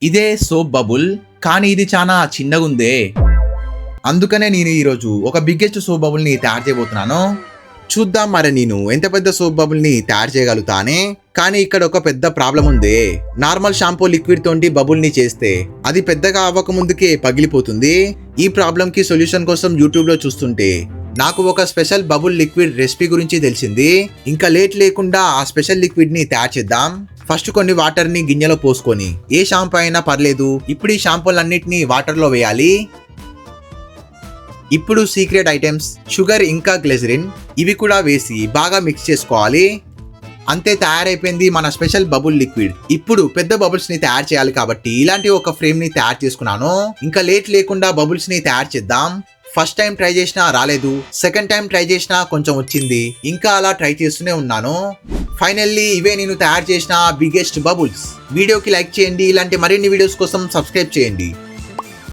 ఇదే soap bubble, కానీ ఇది చాలా చిన్నగుందే. అందుకనే నేను ఈరోజు ఒక బిగ్గెస్ట్ సోప్ బబుల్ ని తయారు చేయబోతున్నాను. చూద్దాం మరి నేను ఎంత పెద్ద సోప్ బబుల్ ని తయారు చేయగలుగుతానే. కానీ ఇక్కడ ఒక పెద్ద ప్రాబ్లం ఉంది. నార్మల్ షాంపూ లిక్విడ్ తోటి బబుల్ ని చేస్తే అది పెద్దగా అవ్వక ముందుకే పగిలిపోతుంది. ఈ ప్రాబ్లం కి సొల్యూషన్ కోసం యూట్యూబ్ లో చూస్తుంటే నాకు ఒక స్పెషల్ బబుల్ లిక్విడ్ రెసిపీ గురించి తెలిసింది. ఇంకా లేట్ లేకుండా ఆ స్పెషల్ లిక్విడ్ ని తయారు చేద్దాం. ఫస్ట్ కొన్ని వాటర్ ని గిన్నెలో పోసుకొని, ఏ షాంపూ అయినా పర్లేదు, ఇప్పుడు ఈ షాంపూలన్నిటిని వాటర్ లో వేయాలి. ఇప్పుడు సీక్రెట్ ఐటమ్స్ షుగర్ ఇంకా గ్లిజరిన్ ఇవి కూడా వేసి బాగా మిక్స్ చేసుకోవాలి. అంతే, తయారైపోయింది మన స్పెషల్ బబుల్ లిక్విడ్. ఇప్పుడు పెద్ద బబుల్స్ ని తయారు చేయాలి కాబట్టి ఇలాంటి ఒక ఫ్రేమ్ ని తయారు చేసుకున్నాను. ఇంకా లేట్ లేకుండా బబుల్స్ ని తయారు చేద్దాం. ఫస్ట్ టైం ట్రై చేసినా రాలేదు, సెకండ్ టైం ట్రై చేసినా కొంచెం వచ్చింది, ఇంకా అలా ట్రై చేస్తూనే ఉన్నాను. ఫైనల్లీ ఇవే నేను తయారు చేసిన బిగ్గెస్ట్ బబుల్స్. వీడియోకి లైక్ చేయండి, ఇలాంటి మరిన్ని వీడియోస్ కోసం సబ్స్క్రైబ్ చేయండి.